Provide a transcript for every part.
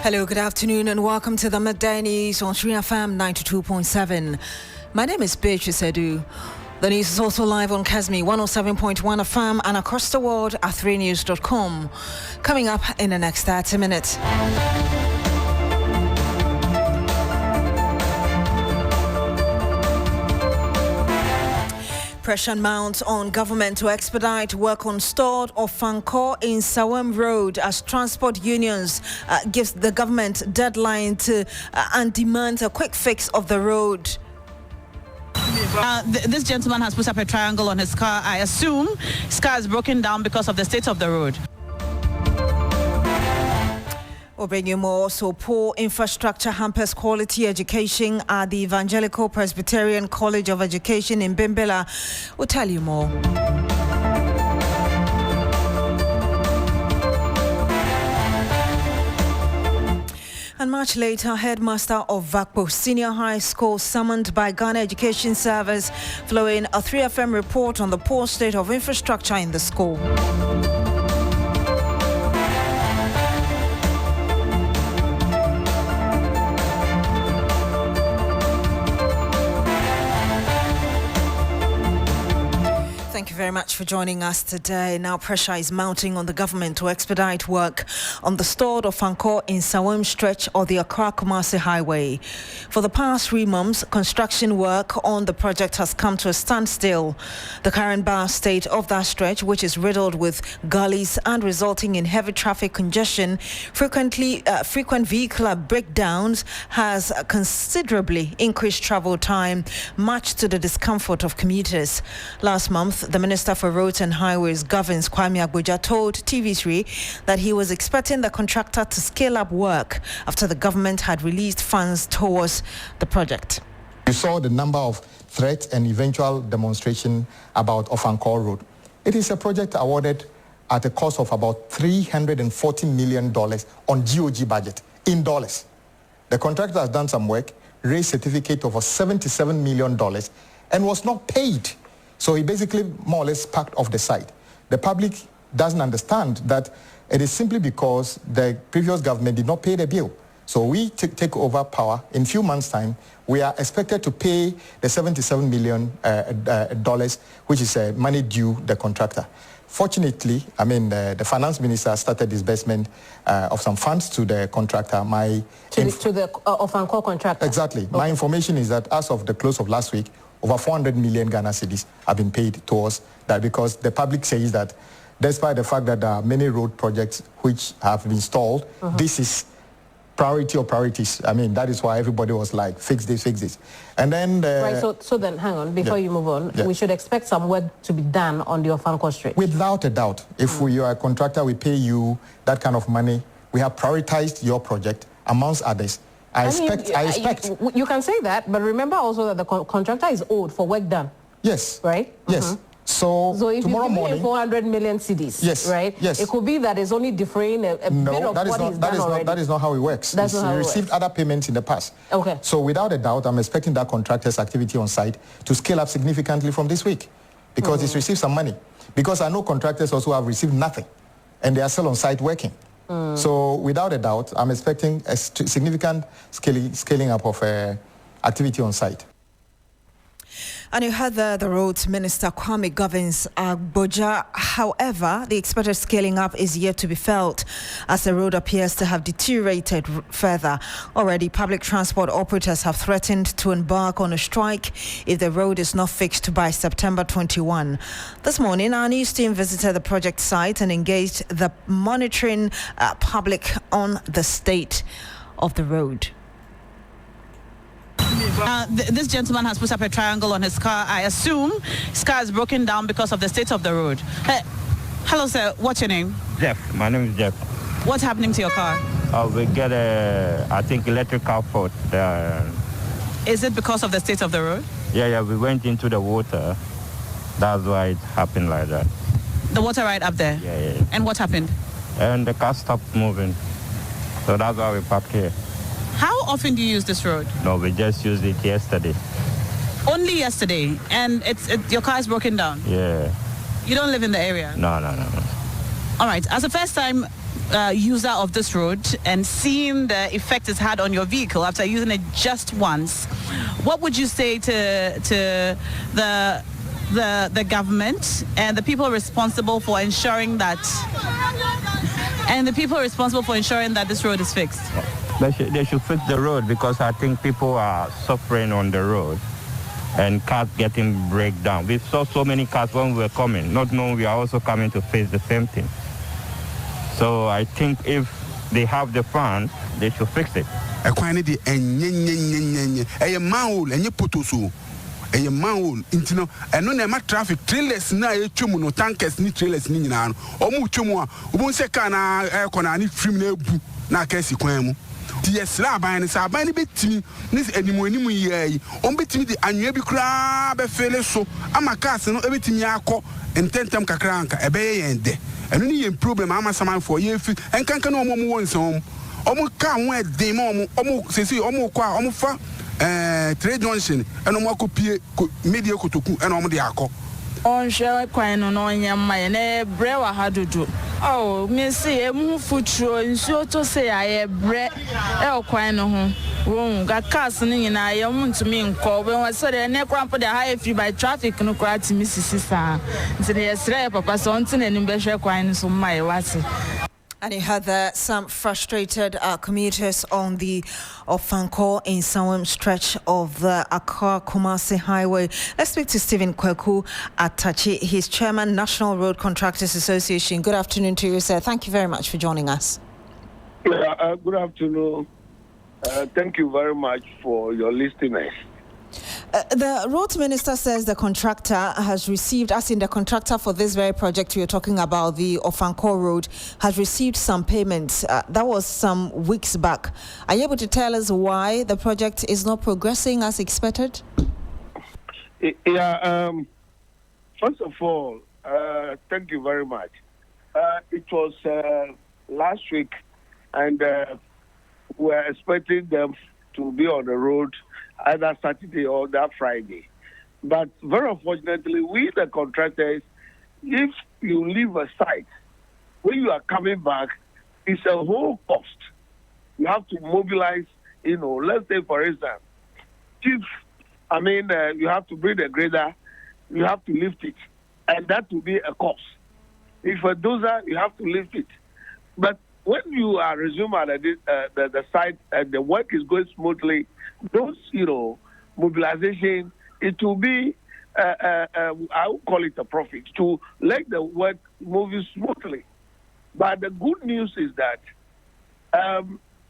Hello, good afternoon, and welcome to the Midday News on 3FM 92.7. My name is Beatrice Edu. The news is also live on Kasmi 107.1 FM and across the world at 3news.com. Coming up in the next 30 minutes. Pressure mounts on government to expedite work on stored Ofankor Nwasam Road as transport unions gives the government deadline to and demands a quick fix of the road. This gentleman has put up a triangle on his car. I assume his car is broken down because of the state of the road. We'll bring you more. So, poor infrastructure hampers quality education at the Evangelical Presbyterian College of Education in Bimbilla. We'll tell you more. And much later, headmaster of Vakpo Senior High School summoned by Ghana Education Service following a 3FM report on the poor state of infrastructure in the school. Thank you very much for joining us today. Now, pressure is mounting on the government to expedite work on the stored Ofankor Nwasam stretch of the Accra-Kumasi Highway. For the past 3 months, construction work on the project has come to a standstill. The current bad state of that stretch, which is riddled with gullies and resulting in heavy traffic congestion, frequent vehicular breakdowns, has considerably increased travel time, much to the discomfort of commuters. Last month, the Minister for Roads and Highways, Governs Kwame Agboja, told TV3 that he was expecting the contractor to scale up work after the government had released funds towards the project. You saw the number of threats and eventual demonstration about Ofankor Road. It is a project awarded at a cost of about $340 million on GOG budget in dollars. The contractor has done some work, raised certificate of $77 million and was not paid. So he basically more or less packed off the site. The public doesn't understand that it is simply because the previous government did not pay the bill. So we take over power in a few months' time. We are expected to pay the $77 million, which is money due the contractor. Fortunately, the finance minister started disbursement of some funds to the contractor. To the Ofankor contractor? Exactly. Okay. My information is that as of the close of last week, over 400 million Ghana cedis have been paid towards that, because the public says that despite the fact that there are many road projects which have been stalled, this is priority of priorities. That is why everybody was like, fix this, fix this. And then... Right, so then hang on, before you move on, we should expect some work to be done on the Ofankor stretch. Without a doubt. If you are a contractor, we pay you that kind of money. We have prioritized your project amongst others. I expect. You can say that, but remember also that the contractor is owed for work done. Yes. Right? Yes. So if tomorrow you morning, 400 million cedis, yes, right? Yes. It could be that it's only deferring a bit of what is done already. That is not how it works. That's not how it works. Received other payments in the past. Okay. So without a doubt, I'm expecting that contractor's activity on site to scale up significantly from this week, because it's received some money. Because I know contractors also have received nothing, and they are still on site working. So without a doubt, I'm expecting a significant scaling up of activity on site. And you heard the Roads Minister Kwame Governs Agboja. However, the expected scaling up is yet to be felt, as the road appears to have deteriorated further. Already, public transport operators have threatened to embark on a strike if the road is not fixed by September 21. This morning, our news team visited the project site and engaged the monitoring public on the state of the road. This gentleman has put up a triangle on his car. I assume his car is broken down because of the state of the road. Hello, sir. What's your name? Jeff. My name is Jeff. What's happening to your car? We get I think, electrical fault. Is it because of the state of the road? Yeah, we went into the water. That's why it happened like that. The water right up there? Yeah. And what happened? And the car stopped moving. So that's why we parked here. How often do you use this road? No, we just used it yesterday. Only yesterday? And your car is broken down? Yeah. You don't live in the area? No. All right. As a first-time user of this road and seeing the effect it's had on your vehicle after using it just once, what would you say to the government and the people responsible for ensuring that this road is fixed? They should fix the road, because I think people are suffering on the road and cars getting breakdown. We saw so many cars when we were coming, not knowing we are also coming to face the same thing. So I think if they have the funds, they should fix it. A manhole intino and no nema traffic trailers na echumu no tankers ni trailers ni nyina no omu chumu a obon se ka na ekona ni trim na ebu na kasi kwan mu ti yesra aban ni sa aban ni betimi ni animu yi on betimi di anwea bi kura be fele so ama cars no ebetimi akọ ententem kakra anka ebeye yende eno ni yen problem ama saman for ye fi enkanka no omo won nsem omo ka ho edin ma omo sesi omo kwa omo fa trade junction and no copy media kotoku and on the ako on share kwan no nya mai na brewa hadudu oh me see emu futuro nso to say aye bre kwan no ho won ga cars ni nyina ye ntumi nko be won say the ne krampo the high free by traffic no kwara timi sisisa nti ne yesre papa so nti na nim be hwe kwan so mai wase. And you heard some frustrated commuters on the Ofankor Nwasam stretch of the Accra-Kumasi Highway. Let's speak to Stephen Kweku Atachi. He's Chairman, National Road Contractors Association. Good afternoon to you, sir. Thank you very much for joining us. Yeah, good afternoon. Thank you very much for your listeners. The roads minister says the contractor has received, as in the contractor for this very project we are talking about, the Ofankor Road, has received some payments. That was some weeks back. Are you able to tell us why the project is not progressing as expected? Yeah, first of all, thank you very much. It was last week, and we were expecting them to be on the road either Saturday or that Friday. But very unfortunately, we, the contractors, if you leave a site, when you are coming back, it's a whole cost. You have to mobilize, let's say, for instance, you have to bring a grader, you have to lift it, and that will be a cost. If a dozer, you have to lift it. But when you are resuming at the site and the work is going smoothly, those, mobilization, it will be, I would call it a profit, to let the work move smoothly. But the good news is that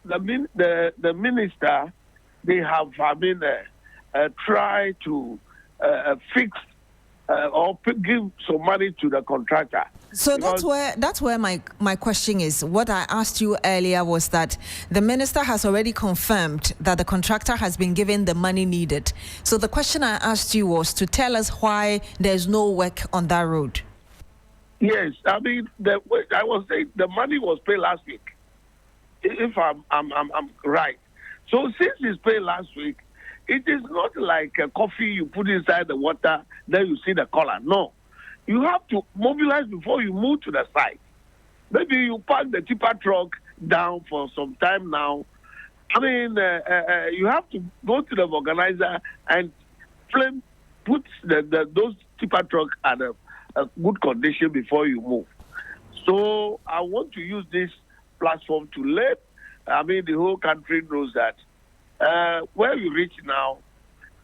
the minister, they have, tried to fix or give some money to the contractor. So that's where my question is. What I asked you earlier was that the minister has already confirmed that the contractor has been given the money needed. So the question I asked you was to tell us why there's no work on that road. Yes, I was saying the money was paid last week, if I'm right. So since it's paid last week, it is not like a coffee you put inside the water, then you see the color. No. You have to mobilize before you move to the site. Maybe you park the tipper truck down for some time now. You have to go to the organizer and put those tipper trucks at a good condition before you move. So I want to use this platform to let the whole country knows that where we reach now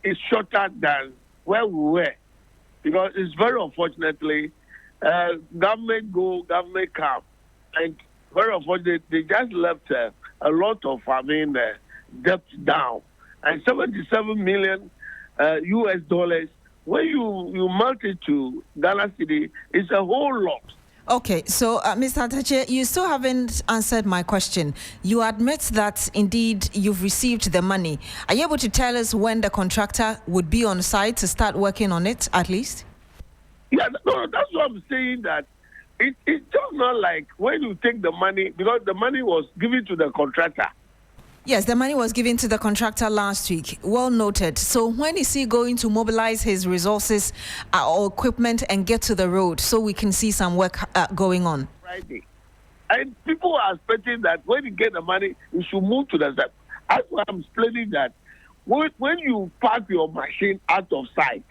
is shorter than where we were. Because it's very unfortunately, government go, government come. And very unfortunately, they just left a lot of, debt down. And 77 million US dollars, when you melt it to Ghana City, it's a whole lot. Okay, so Mr. Atachi, you still haven't answered my question. You admit that indeed you've received the money. Are you able to tell us when the contractor would be on site to start working on it, at least? Yeah, no, that's what I'm saying, that it's just not like when you take the money, because the money was given to the contractor. Yes, the money was given to the contractor last week. Well noted. So when is he going to mobilize his resources or equipment and get to the road so we can see some work going on? Friday. And people are expecting that when you get the money, you should move to the side. That's why I'm explaining that when you park your machine out of sight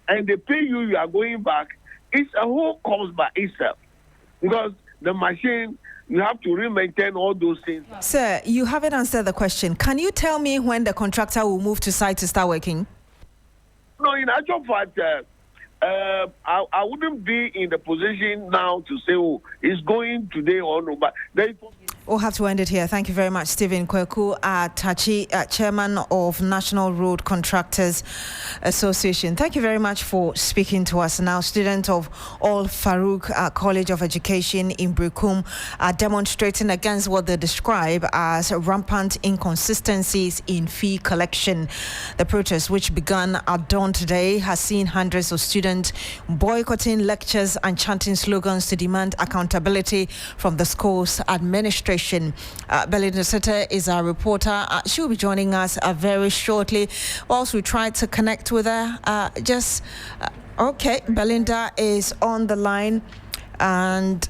and they pay you, you are going back, it's a whole cost by itself. Because the machine, you have to maintain all those things. Sir, you haven't answered the question. Can you tell me when the contractor will move to site to start working? No, in actual fact, I wouldn't be in the position now to say, oh, it's going today or no, but we'll have to end it here. Thank you very much, Stephen Kweku Tachi, Chairman of National Road Contractors Association. Thank you very much for speaking to us. Now, students of Al Farouk College of Education in Brikum are demonstrating against what they describe as rampant inconsistencies in fee collection. The protest, which began at dawn today, has seen hundreds of students boycotting lectures and chanting slogans to demand accountability from the school's administration. Belinda Sete is our reporter. She'll be joining us very shortly. Whilst we try to connect with her, okay, Belinda is on the line and...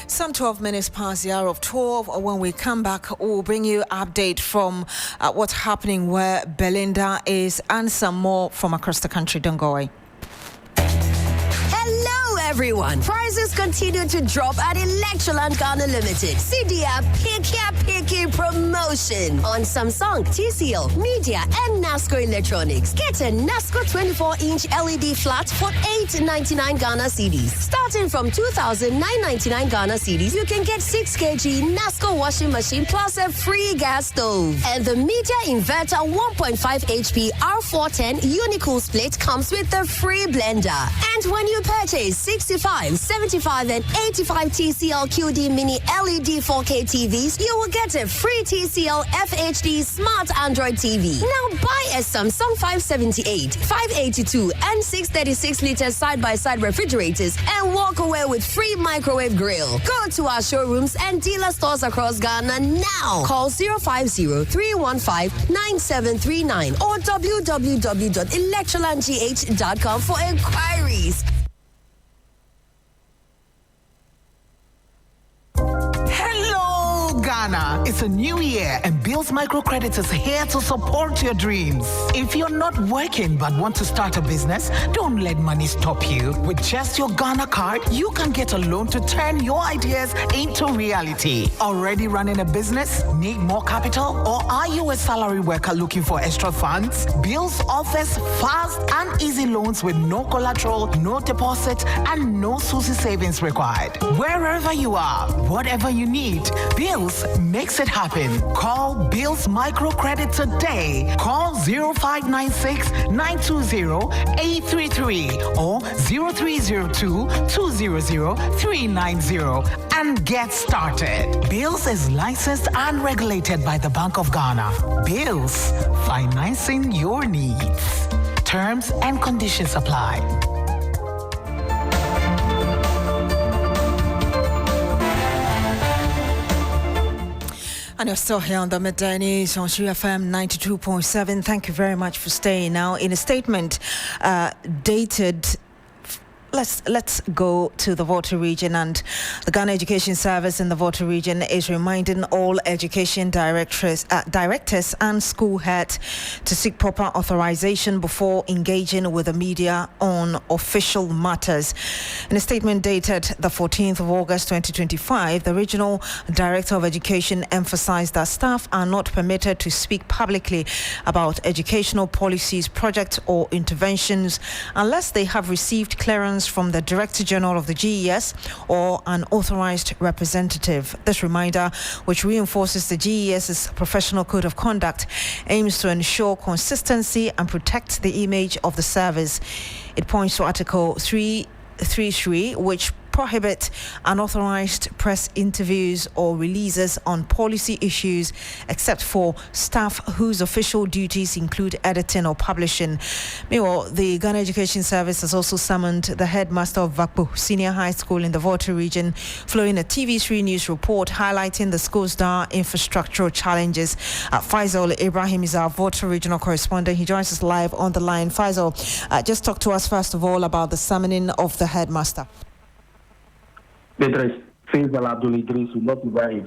Some 12 minutes past the hour of 12. When we come back, we'll bring you an update from what's happening where Belinda is and some more from across the country. Don't go away. Hello, everyone. Prices continue to drop at Electroland Ghana Limited. CDA Picky promotion on Samsung, TCL, Media, and NASCO Electronics. Get a NASCO 24-inch LED flat for $899 Ghana cedis. Starting from 2,999 Ghana cedis, you can get 6 kg NASCO washing machine plus a free gas stove. And the Media Inverter 1.5 HP R410 Unicool split comes with a free blender. And when you purchase 65, 75, and 85 TCL QD Mini LED 4K TVs, you will get a free TCL FHD Smart Android TV. Now buy a Samsung 578, 582, and 636-liter side-by-side refrigerators and walk away with free microwave grill. Go to our showrooms and dealer stores across Ghana now. Call 050-315-9739 or www.electrolandgh.com for inquiries. Ghana. It's a new year and Bills Microcredit is here to support your dreams. If you're not working but want to start a business, don't let money stop you. With just your Ghana card, you can get a loan to turn your ideas into reality. Already running a business? Need more capital? Or are you a salary worker looking for extra funds? Bills offers fast and easy loans with no collateral, no deposit, and no SUSI savings required. Wherever you are, whatever you need, Bills makes it happen. Call Bills Microcredit today. Call 0596-920-833 or 0302-200-390 and get started. Bills is licensed and regulated by the Bank of Ghana. Bills, financing your needs. Terms and conditions apply. And you're still here on the Midday News on Shu FM 92.7. Thank you very much for staying. Now, in a statement dated... Let's go to the Volta region, and the Ghana Education Service in the Volta region is reminding all education directors and school heads to seek proper authorization before engaging with the media on official matters. In a statement dated the 14th of August 2025, the Regional Director of Education emphasized that staff are not permitted to speak publicly about educational policies, projects or interventions unless they have received clearance from the Director General of the GES or an authorized representative. This reminder, which reinforces the GES's professional code of conduct, aims to ensure consistency and protect the image of the service. It points to Article 333, which prohibit unauthorized press interviews or releases on policy issues, except for staff whose official duties include editing or publishing. Meanwhile, the Ghana Education Service has also summoned the headmaster of Vakpo Senior High School in the Volta region, following a TV3 news report highlighting the school's dire infrastructural challenges. Faisal Ibrahim is our Volta regional correspondent. He joins us live on the line. Faisal, just talk to us first of all about the summoning of the headmaster. Faisal Abdul Idris will not survive.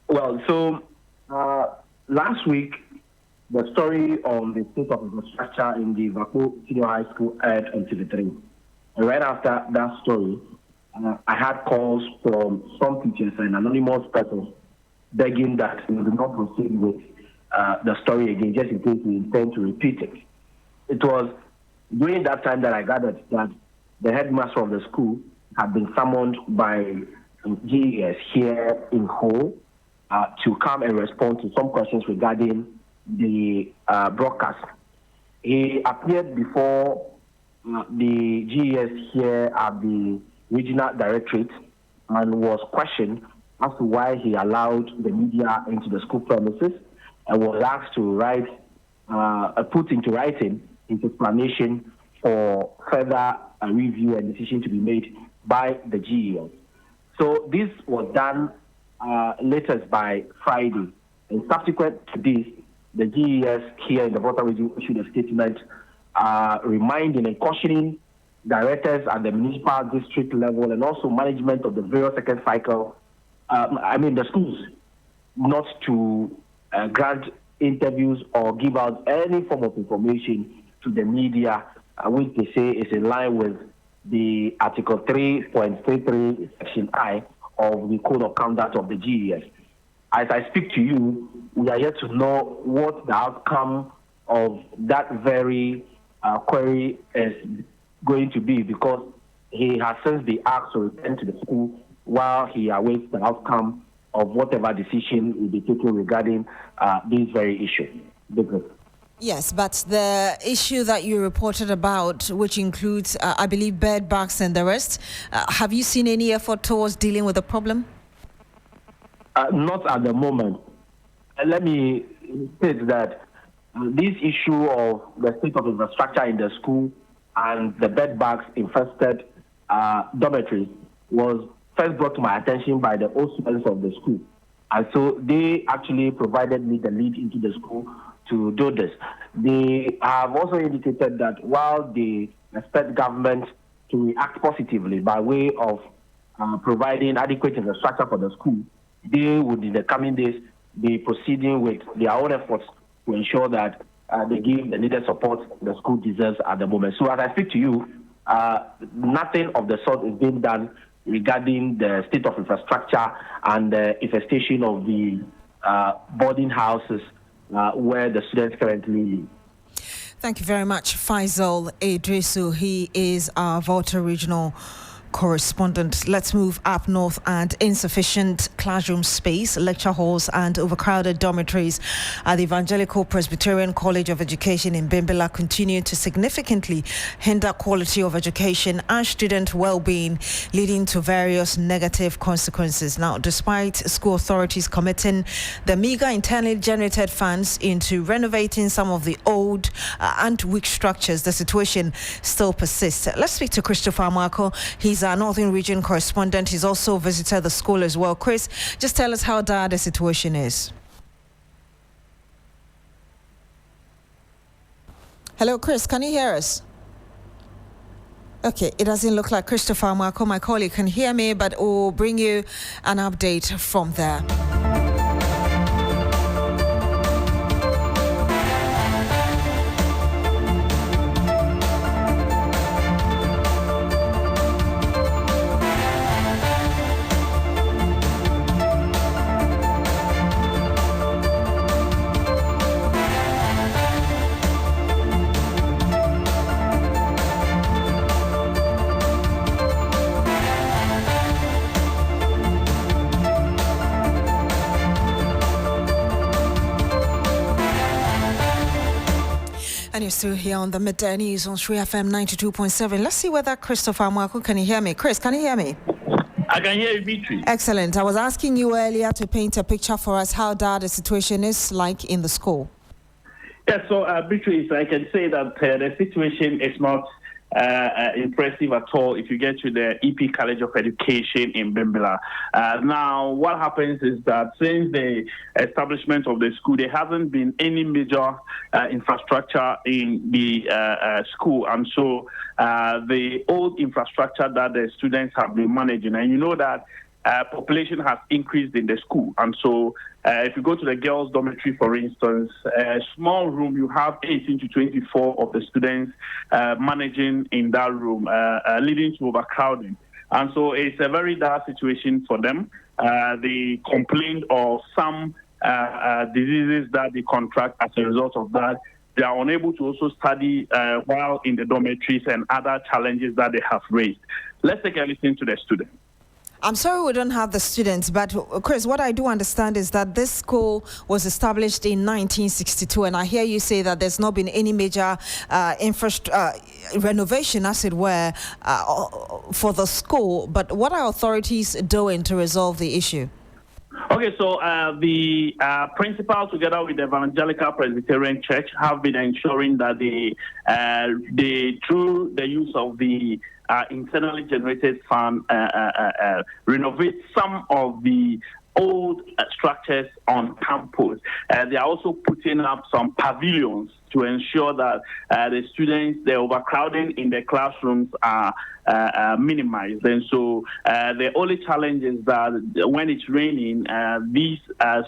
Well, so last week, the story on the state of infrastructure in the Vakpo Senior High School aired on TV3. And right after that story, I had calls from some teachers and anonymous persons begging that we do not proceed with the story again, just in case we intend to repeat it. It was during that time that I gathered that the headmaster of the school had been summoned by GES here in Ho to come and respond to some questions regarding the broadcast. He appeared before the GES here at the regional directorate and was questioned as to why he allowed the media into the school premises, and was asked to write, put into writing his explanation for further review and decision to be made by the GES. So this was done latest by Friday, and subsequent to this, the GES here in the Volta region issued a statement reminding and cautioning directors at the municipal district level and also management of the various second cycle, the schools, not to grant interviews or give out any form of information to the media, which they say is in line with the Article 3.33 Section I of the Code of Conduct of the GES. As I speak to you, we are yet to know what the outcome of that very query is going to be, because he has since been asked to return to the school while he awaits the outcome of whatever decision will be taken regarding this very issue. Yes, but the issue that you reported about, which includes, I believe, bed bugs and the rest, have you seen any effort towards dealing with the problem? Not at the moment. Let me state that this issue of the state of infrastructure in the school and the bed bugs infested dormitories was first brought to my attention by the old students of the school. And so they actually provided me the lead into the school to do this. They have also indicated that while they expect government to react positively by way of providing adequate infrastructure for the school, they would in the coming days be proceeding with their own efforts to ensure that they give the needed support the school deserves at the moment. So as I speak to you, nothing of the sort is being done regarding the state of infrastructure and the infestation of the boarding houses where the students currently live. Thank you very much, Faisal Idrisu. He is our Volta regional correspondent. Let's move up north. And insufficient classroom space, lecture halls and overcrowded dormitories at the Evangelical Presbyterian College of Education in Bimbilla continue to significantly hinder quality of education and student well-being, leading to various negative consequences. Now, despite school authorities committing the meager internally generated funds into renovating some of the old and weak structures, the situation still persists. Let's speak to Christopher Marco. He's our Northern Region correspondent. He's also visited the school as well. Chris, just tell us how dire the situation is. Hello, Chris, can you hear us? Okay, it doesn't look like Christopher Marco, my colleague, can hear me, but we'll bring you an update from there. And you're still here on the midday news on 3FM 92.7. Let's see whether Christopher Nwasam can you hear me. Chris, can you hear me? I can hear you, Beatrice. Excellent. I was asking you earlier to paint a picture for us how dire the situation is like in the school. Yes, so Beatrice, I can say that the situation is not impressive at all if you get to the EP College of Education in Bimbilla. Now, what happens is that since the establishment of the school, there hasn't been any major infrastructure in the school. And so the old infrastructure that the students have been managing, and you know that population has increased in the school. And so if you go to the girls' dormitory, for instance, a small room, you have 18 to 24 of the students managing in that room, leading to overcrowding. And so it's a very dire situation for them. They complained of some diseases that they contract as a result of that. They are unable to also study while in the dormitories and other challenges that they have raised. Let's take a listen to the students. I'm sorry we don't have the students, but Chris, what I do understand is that this school was established in 1962, and I hear you say that there's not been any major renovation, as it were, for the school. But what are authorities doing to resolve the issue? Okay, so the principal, together with the Evangelical Presbyterian Church, have been ensuring that they through the use of the internally generated fund, renovate some of the old structures on campus. They are also putting up some pavilions to ensure that the students, the overcrowding in the classrooms are minimized. And so the only challenge is that when it's raining, these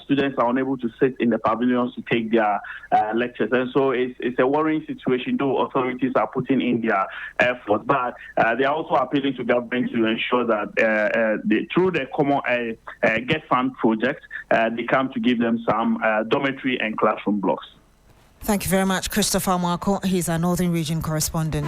students are unable to sit in the pavilions to take their lectures. And so it's a worrying situation, though authorities are putting in their effort. But they are also appealing to government to ensure that through the common Get Fund project, they come to give them some dormitory and classroom blocks. Thank you very much, Christopher Nwasam. He's our Northern Region correspondent.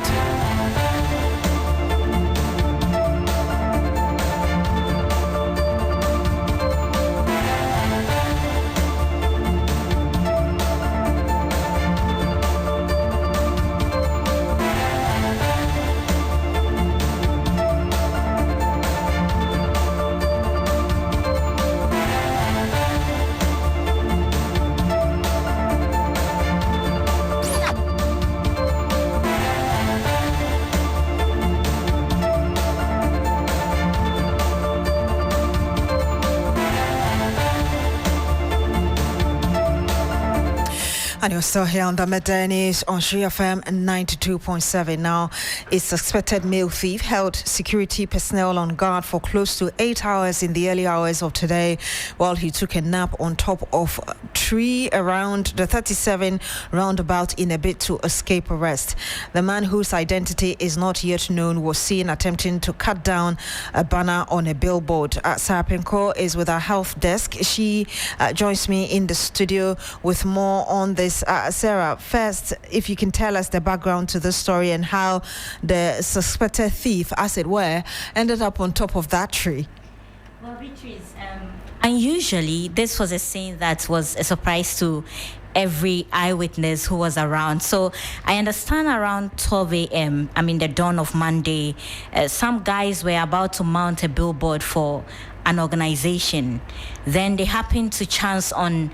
And you're still here on the midday news on 3FM 92.7. Now, a suspected male thief held security personnel on guard for close to 8 hours in the early hours of today while he took a nap on top of a tree around the 37 roundabout in a bid to escape arrest. The man, whose identity is not yet known, was seen attempting to cut down a banner on a billboard. Ofankor is with our health desk. She joins me in the studio with more on this. Sarah, first, if you can tell us the background to the story and how the suspected thief, as it were, ended up on top of that tree. Well, Beatrice, unusually, this was a scene that was a surprise to every eyewitness who was around. So I understand around 12 a.m., the dawn of Monday, some guys were about to mount a billboard for an organization. Then they happened to chance on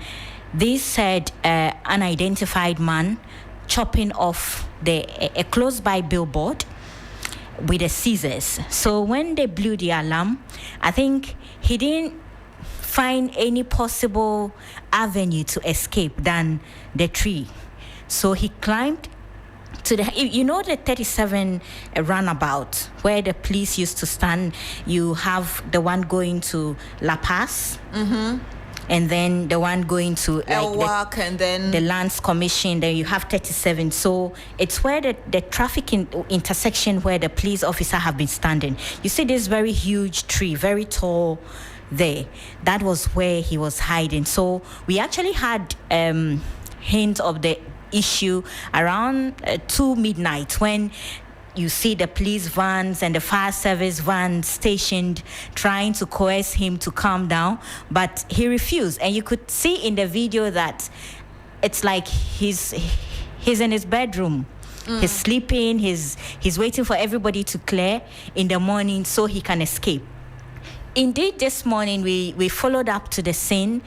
this said unidentified man chopping off a close-by billboard with the scissors. So when they blew the alarm, I think he didn't find any possible avenue to escape than the tree. So he climbed to the 37 runabout where the police used to stand. You have the one going to La Paz. Mm-hmm. And then the one going to and then the Lands Commission. Then you have 37. So it's where the traffic intersection where the police officer have been standing. You see this very huge tree, very tall there. That was where he was hiding. So we actually had hint of the issue around 2 midnight when you see the police vans and the fire service vans stationed trying to coerce him to calm down, but he refused. And you could see in the video that it's like he's He's in his bedroom. He's sleeping. He's waiting for everybody to clear in the morning so he can escape. Indeed, this morning we followed up to the scene.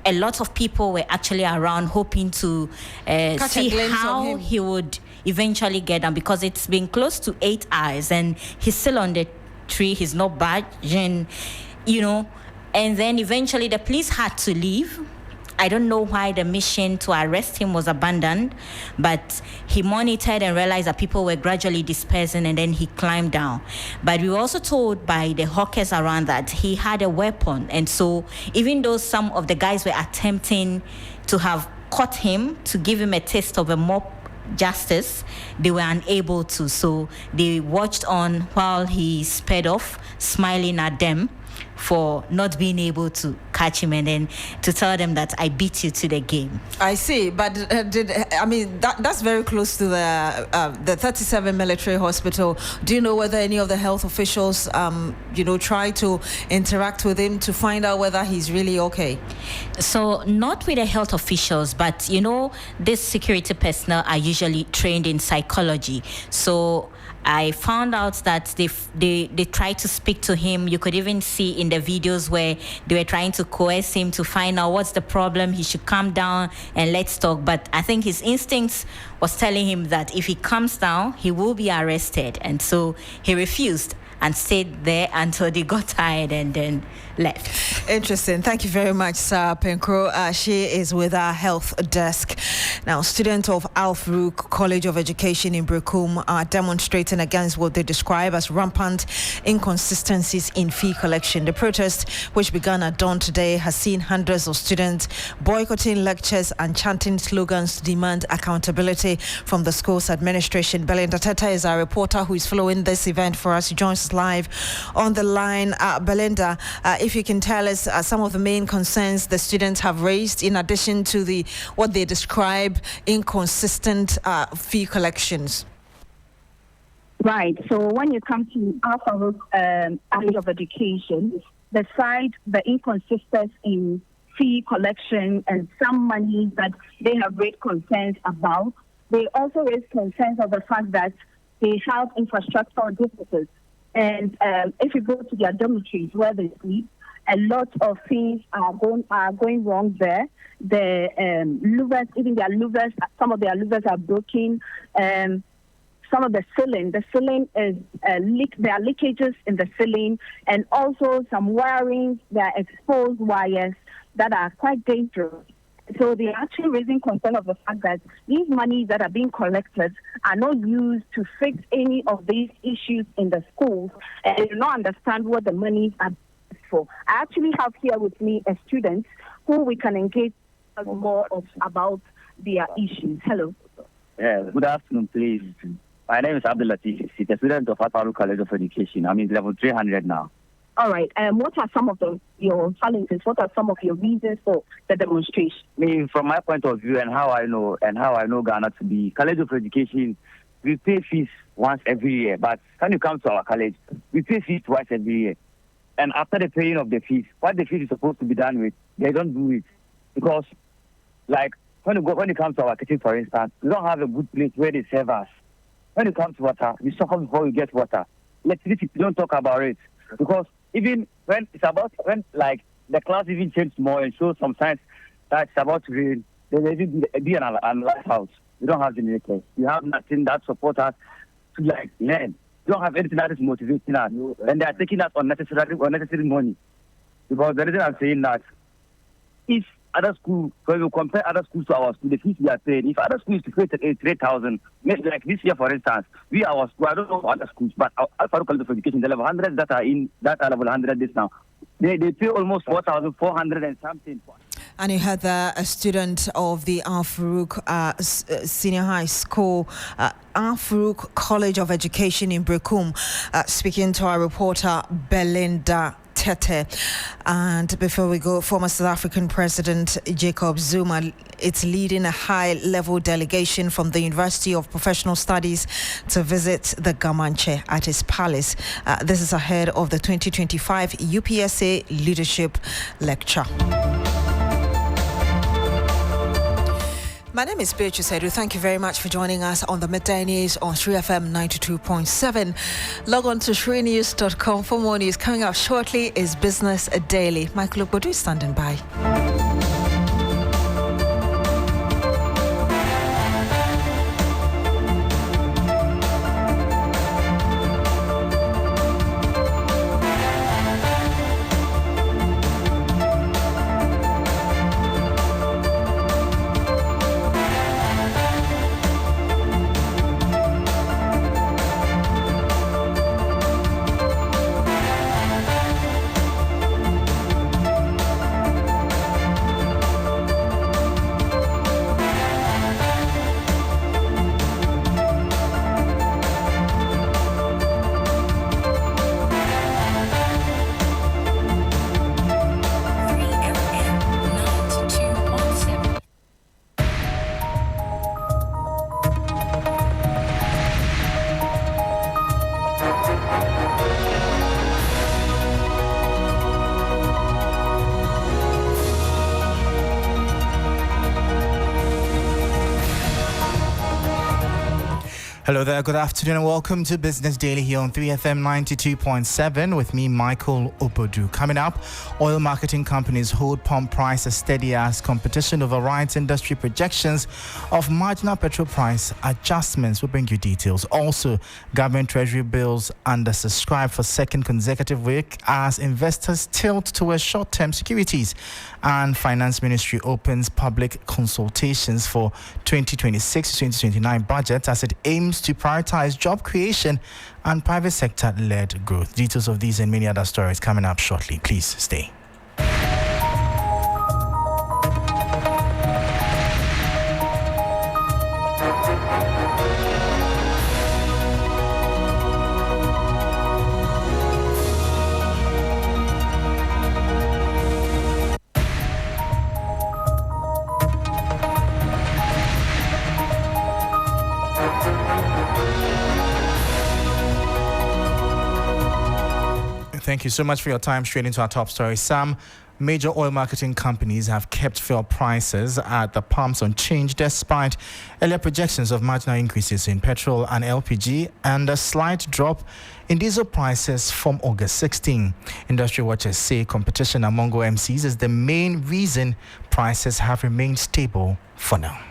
A lot of people were actually around hoping to see how he would eventually get down, because it's been close to 8 hours and he's still on the tree. He's not budging, and then eventually the police had to leave. I don't know why the mission to arrest him was abandoned, but he monitored and realized that people were gradually dispersing, and then he climbed down. But we were also told by the hawkers around that he had a weapon, and so even though some of the guys were attempting to have caught him to give him a taste of a mob justice, they were unable to. So they watched on while he sped off, smiling at them for not being able to catch him, and then to tell them that I beat you to the game. I see, but that's very close to the 37 military hospital. Do you know whether any of the health officials, try to interact with him to find out whether he's really okay? So not with the health officials, but these security personnel are usually trained in psychology. So I found out that they tried to speak to him. You could even see in the videos where they were trying to coerce him to find out what's the problem. He should calm down and let's talk. But I think his instincts was telling him that if he calms down, he will be arrested. And so he refused and stayed there until they got tired and then left. Interesting. Thank you very much, Sarah Penkro. She is with our health desk. Now, students of Al-Farouk College of Education in Brekum are demonstrating against what they describe as rampant inconsistencies in fee collection. The protest, which began at dawn today, has seen hundreds of students boycotting lectures and chanting slogans to demand accountability from the school's administration. Belinda Teta is our reporter who is following this event for us. She joins us live on the line. Belinda, if you can tell us some of the main concerns the students have raised in addition to what they describe inconsistent fee collections. Right. So when you come to Al-Farouk College of Education, beside the inconsistency in fee collection and some money that they have raised concerns about, they also raise concerns of the fact that they have infrastructural deficits. And if you go to their dormitories where they sleep, a lot of things are going wrong there. The louvers, even their louvers, some of their louvers are broken. Some of the ceiling is leak. There are leakages in the ceiling, and also some wiring. There are exposed wires that are quite dangerous. So they are actually raising concern of the fact that these monies that are being collected are not used to fix any of these issues in the schools, and they do not understand what the monies are for. I actually have here with me a student who we can engage more about their issues. Hello. Yeah, good afternoon, please. My name is Abdul Latif, a student of Al-Farouk College of Education. I'm in level 300 now. All right. What are some of your challenges? What are some of your reasons for the demonstration? From my point of view and how I know Ghana to be, College of Education, we pay fees once every year. But when you come to our college, we pay fees twice every year. And after the paying of the fees, what the fees is supposed to be done with, they don't do it. Because, like, when you come to our kitchen, for instance, we don't have a good place where they serve us. When it comes to water, we suffer before we get water. Electricity, we don't talk about it. Because even when the class even changes more and shows some signs that it's about to rain, there will even be an lighthouse. We don't have generators. We have nothing that supports us to learn. We don't have anything that is motivating us. And they are taking us unnecessary money. Because the reason I'm saying that, if other schools, when we compare other schools to our school, the fees we are paying, if other schools to pay 3,000, like this year, for instance, our school, I don't know other schools, but Al-Farouk College of Education, the level 100 that are level 100 this now, they pay almost 4,400 and something. And you had a student of the Al-Farouk Senior High School, Al-Farouk College of Education in Brekum, speaking to our reporter Belinda Tete. And before we go, former South African President Jacob Zuma is leading a high-level delegation from the University of Professional Studies to visit the Gamanche at his palace. This is ahead of the 2025 UPSA Leadership Lecture. My name is Beatrice Edu. Thank you very much for joining us on the Midday News on 3FM 92.7. Log on to shrinews.com for more news. Coming up shortly is Business Daily. Michael Obodu is standing by. Hello there, good afternoon and welcome to Business Daily here on 3FM 92.7 with me, Michael Obodu. Coming up, oil marketing companies hold pump prices steady as competition overrides industry projections of marginal petrol price adjustments. We'll bring you details. Also, government treasury bills undersubscribed for second consecutive week as investors tilt towards short-term securities. And Finance Ministry opens public consultations for 2026-2029 budget as it aims to prioritize job creation and private sector-led growth. Details of these and many other stories coming up shortly. Please stay. Thank you so much for your time. Straight into our top story. Some major oil marketing companies have kept fuel prices at the pumps unchanged despite earlier projections of marginal increases in petrol and LPG and a slight drop in diesel prices from August 16. Industry watchers say competition among OMCs is the main reason prices have remained stable for now.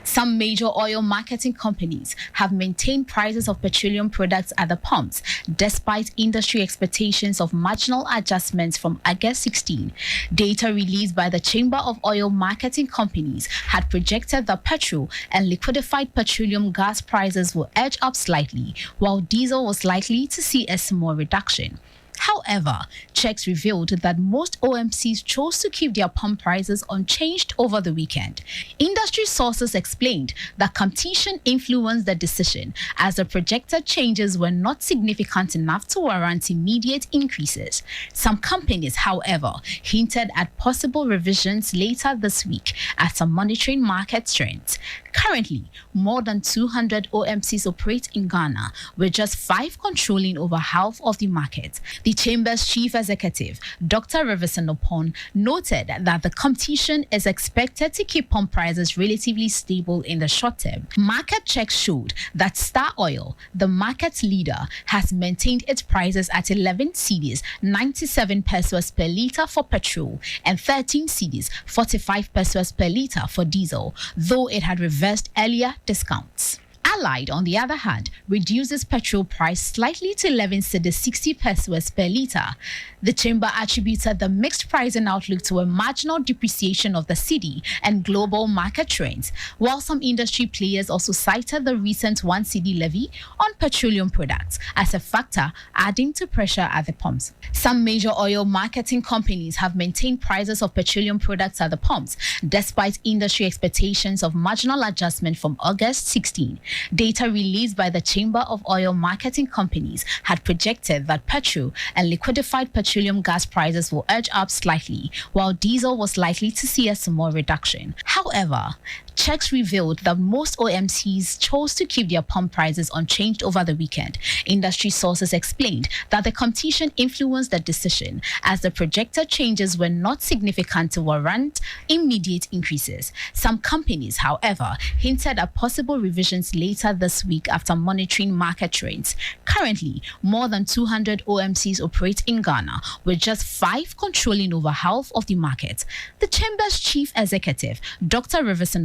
Some major oil marketing companies have maintained prices of petroleum products at the pumps, despite industry expectations of marginal adjustments from August 16. Data released by the Chamber of Oil Marketing Companies had projected that petrol and liquefied petroleum gas prices will edge up slightly, while diesel was likely to see a small reduction. However, checks revealed that most OMCs chose to keep their pump prices unchanged over the weekend. Industry sources explained that competition influenced the decision, as the projected changes were not significant enough to warrant immediate increases. Some companies, however, hinted at possible revisions later this week after monitoring market trends. Currently, more than 200 OMCs operate in Ghana, with just 5 controlling over half of the market. The Chamber's chief executive, Dr. Riverson Opon, noted that the competition is expected to keep pump prices relatively stable in the short term. Market checks showed that Star Oil, the market leader, has maintained its prices at 11 cedis, 97 pesos per litre for petrol, and 13 cedis, 45 pesos per litre for diesel, though it had reversed earlier discounts. Allied, on the other hand, reduces petrol price slightly to 11 cedis 60 pesos per litre. The chamber attributed the mixed pricing outlook to a marginal depreciation of the cedi and global market trends, while some industry players also cited the recent 1 cedi levy on petroleum products as a factor adding to pressure at the pumps. Some major oil marketing companies have maintained prices of petroleum products at the pumps, despite industry expectations of marginal adjustment from August 16. Data released by the Chamber of Oil Marketing Companies had projected that petrol and liquefied petroleum gas prices will edge up slightly, while diesel was likely to see a small reduction. However, checks revealed that most OMCs chose to keep their pump prices unchanged over the weekend. Industry sources explained that the competition influenced the decision, as the projected changes were not significant to warrant immediate increases. Some companies, however, hinted at possible revisions later this week after monitoring market trends. Currently, more than 200 OMCs operate in Ghana, with just 5 controlling over half of the market. The Chamber's chief executive, Dr. Riverson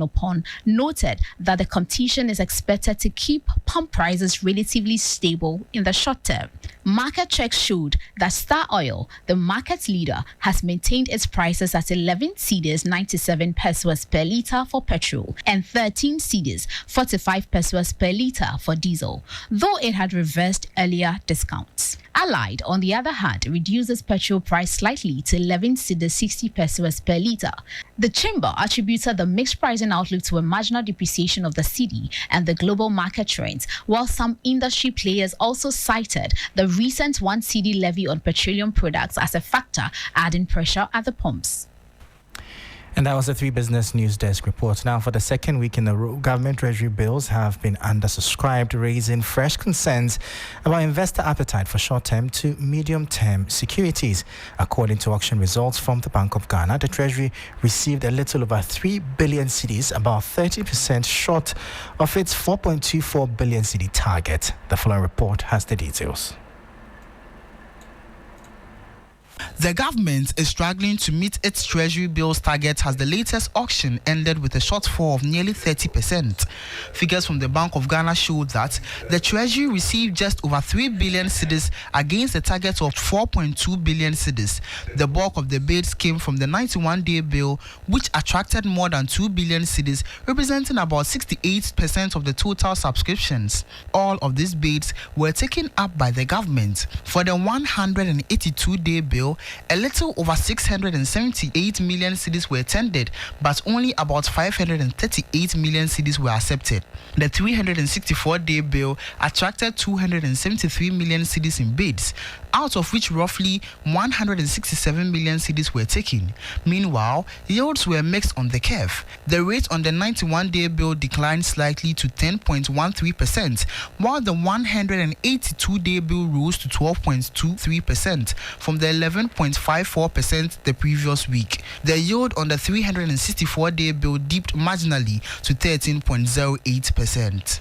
noted that the competition is expected to keep pump prices relatively stable in the short term. Market checks showed that Star Oil, the market leader, has maintained its prices at 11 cedis 97 pesos per litre for petrol and 13 cedis 45 pesos per litre for diesel, though it had reversed earlier discounts. Allied, on the other hand, reduces petrol price slightly to 11 cedis 60 pesos per litre. The chamber attributed the mixed pricing outlook to a marginal depreciation of the cedi and the global market trends, while some industry players also cited the recent 1 cedi levy on petroleum products as a factor, adding pressure at the pumps. And that was the 3 Business News Desk report. Now, for the second week in a row, government treasury bills have been undersubscribed, raising fresh concerns about investor appetite for short-term to medium-term securities. According to auction results from the Bank of Ghana, the treasury received a little over 3 billion cedis, about 30% short of its 4.24 billion cedi target. The following report has the details. The government is struggling to meet its treasury bills target as the latest auction ended with a shortfall of nearly 30%. Figures from the Bank of Ghana showed that the treasury received just over 3 billion cedis against a target of 4.2 billion cedis. The bulk of the bids came from the 91-day bill, which attracted more than 2 billion cedis, representing about 68% of the total subscriptions. All of these bids were taken up by the government. For the 182-day bill, a little over 678 million cedis were tendered, but only about 538 million cedis were accepted. The 364-day bill attracted 273 million cedis in bids, out of which roughly 167 million cedis were taken. Meanwhile, yields were mixed on the curve. The rate on the 91-day bill declined slightly to 10.13%, while the 182-day bill rose to 12.23% from the 11.54% the previous week. The yield on the 364-day bill dipped marginally to 13.08%.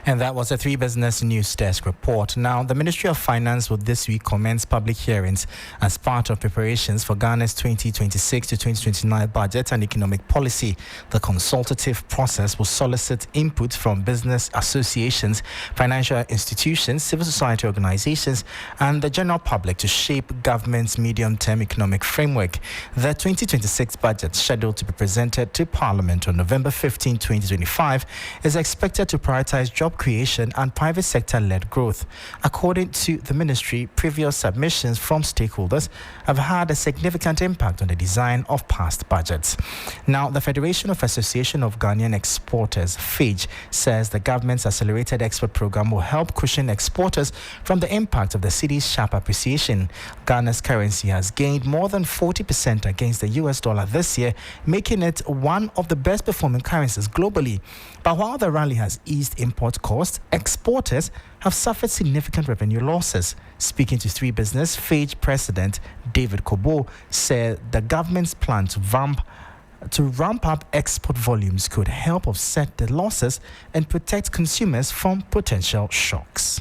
And that was a 3 Business News Desk report. Now, the Ministry of Finance will this week commence public hearings as part of preparations for Ghana's 2026 to 2029 budget and economic policy. The consultative process will solicit input from business associations, financial institutions, civil society organizations, and the general public to shape government's medium-term economic framework. The 2026 budget, scheduled to be presented to Parliament on November 15, 2025, is expected to prioritize job creation and private sector-led growth. According to the ministry, previous submissions from stakeholders have had a significant impact on the design of past budgets. Now, the Federation of Association of Ghanaian Exporters, FAGE, says the government's accelerated export program will help cushion exporters from the impact of the cedi's sharp appreciation. Ghana's currency has gained more than 40% against the US dollar this year, making it one of the best performing currencies globally. But while the rally has eased import costs, exporters have suffered significant revenue losses. Speaking to 3 Business, FAGE President David Kobo said the government's plan to ramp up export volumes could help offset the losses and protect consumers from potential shocks.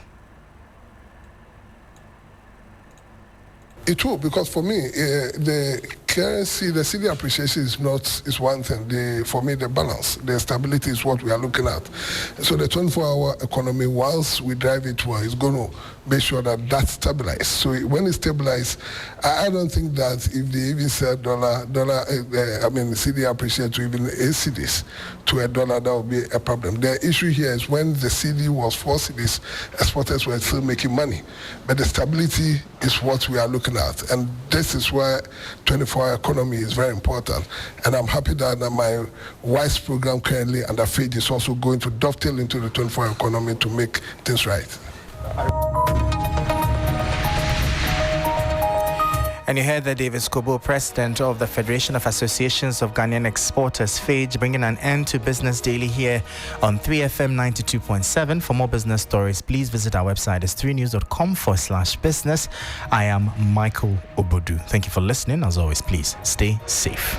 It will, because for me, the currency, the cedi appreciation is one thing. For me, the balance, the stability is what we are looking at. So the 24-hour economy, once we drive it well, is going to make sure that stabilizes. So when it stabilizes, I don't think that if they even said cedi appreciate to even 8 cedis to $1, that would be a problem. The issue here is when the cedi was 4 cedis, exporters were still making money. But the stability is what we are looking at. And this is where 24 our economy is very important. And I'm happy that my WISE program currently under FAGE is also going to dovetail into the 24-hour economy to make things right. And you heard that Davis Kobo, president of the Federation of Associations of Ghanaian Exporters, FAGE, bringing an end to Business Daily here on 3FM 92.7. For more business stories, please visit our website. It's 3news.com/business. I am Michael Obodu. Thank you for listening. As always, please stay safe.